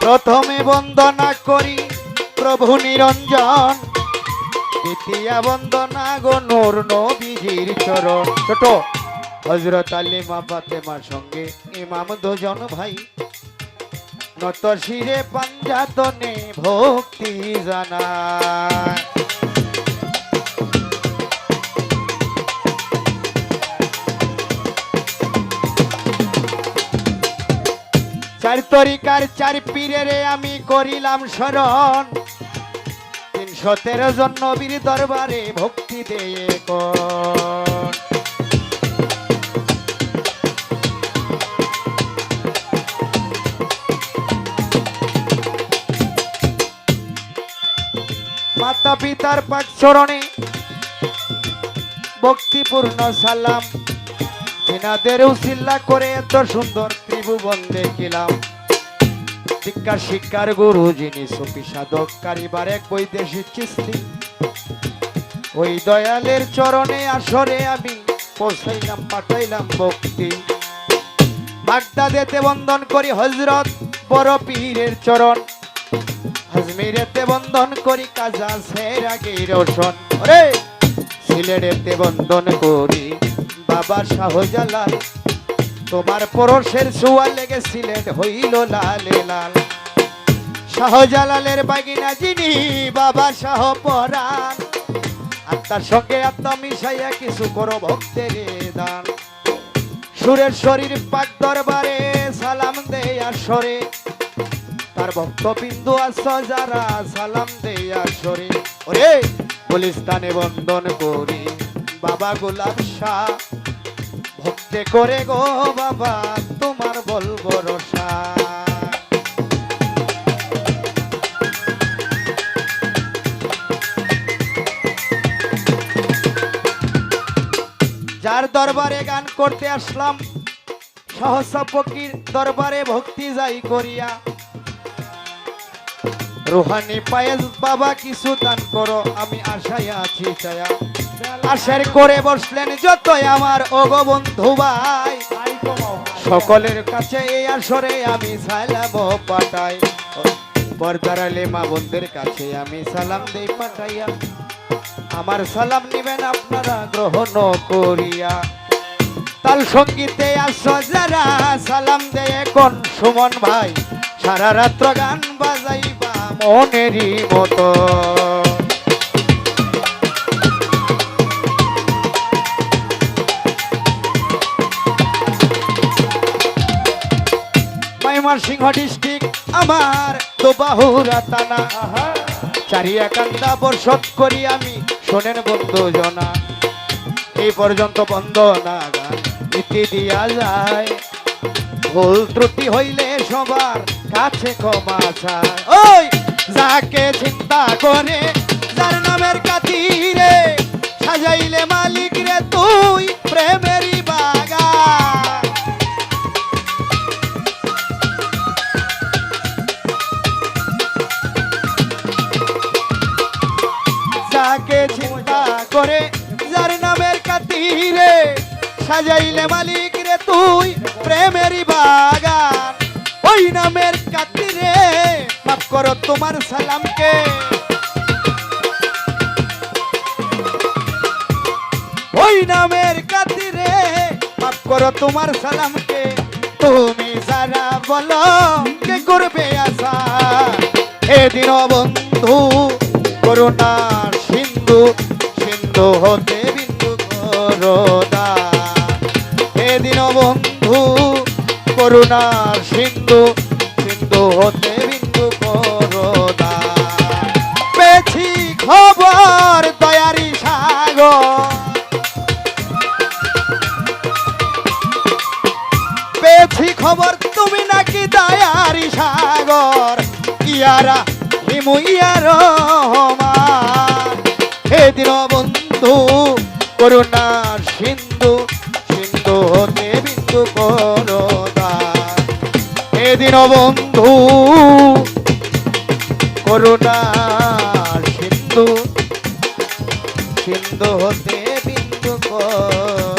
প্রথমে বন্দনা করি প্রভু নিরঞ্জন, দ্বিতীয় বন্দনা গো নূর নবীজির চরণ। ছোট হযরত আলী মা ফাতেমার সঙ্গে ইমাম দুজন ভাই, নত শিরে পাঞ্জাতনে ভক্তি জানায়। চার তরিকার চার পীরের আমি করিলাম শরণ, ৩১৩ জন নবীর দরবারে ভক্তি দিয়ে কোন। মাতা পিতার পাক চরণে ভক্তিপূর্ণ সালাম, জিনাদের উসিল্লা করে এত সুন্দর ত্রিভুবন দেখিলাম। শিক্ষার শিক্ষার গুরু যিনি সুফি সাধক কারিবার এক বৈদেশিক চিস্তি, ওই দয়ালের চরণে আসরে আমি পৌঁছাইলাম, পাঠাইলাম ভক্তি। বাগদাদেতে বন্দন করি হযরত বড় পীরের চরণ, আজমিরেতে বন্দন করি কাজা সেরাগে রোশন। ওরে সিলেটেতে বন্দন করি বাবা শাহজালাল, তোমার পরশের ছোঁয়া লেগে সিলেট হইল লালে লাল। শাহজালালের বাগিনা যিনি বাবা শাহ পরাণ, আত্মার সঙ্গে আত্মা মিশাইয়া কিছু করো ভক্তের দান। সুরের শরীর পাক দরবারে সালাম দেয় আসরে, তার ভক্তবিন্দু আছো যারা সালাম দেয় আসরে। ওরে গুলিস্তানে বন্দন করি বাবা গোলাপ শাহ, ভক্তে করে গো বাবা তোমার বলবো রসা। যার দরবারে গান করতে আসলাম, সহসা ফকির দরবারে ভক্তি যাই করিয়া। রুহানি পায়েস বাবা কিছু দান করো, আমি আশায় আছি চায়া। আশার করে বসলেন যতই আমার ওগো বন্ধু ভাই, সকলের কাছে এই আসরে আমি সালাম পাঠাই। পর্দার আলে মা বোনদের কাছে আমি সালাম দেই পাঠাইয়া, আমার সালাম নিবেন আপনারা গ্রহণ করিয়া। তাল সঙ্গীতে আসো যারা সালাম দেয় কোন সুমন ভাই, সারা রাত্র গান বাজাইবা মনেরই মতো। সিংহ ডিস্ট্রিক্ট আমার দোবাহুরা টানা, চারিয়া কান্দা বর্ষত করি আমি শোনেন বন্ধু জনা। এই পর্যন্ত বন্দনা গান ইতি দিয়া যায়, ভুল ত্রুটি হইলে সবার কাছে ক্ষমা চায়। ওই যাকে চিন্তা করে যার নামের কাতিরে, সাজাইলে মালিক রে তুই প্রেমেরই বাগান। যাকে চিন্তা করে যার নামের কাতিরে, সাজাইলে মালিক রে তুই প্রেমেরই বাগান। ওই নামের কাতিরে মাফ করো তোমার সালামকে, ওই নামের কাতিরে মাফ করো তোমার সালামকে। তুমি যারা বলো কে করবে আশা, এদিন বন্ধু করুণার সিন্ধু, সিন্ধু হতে বিন্দু করোনা। এদিন বন্ধু করুণার সিন্ধু, সিন্ধু হতে বিন্দু করোনা। পেছি খবর দয়ারি সাগর, পেছি খবর তুমি নাকি দয়ারি সাগর। ইয়ারা হিমু ইয়ার রহমান, এদিন বন্ধু করুণার সিন্ধু, সিন্ধু হতে বিন্দু করোনা। এদিন বন্ধু করুণার সিন্ধু, সিন্ধু হতে বিন্দু করোনা।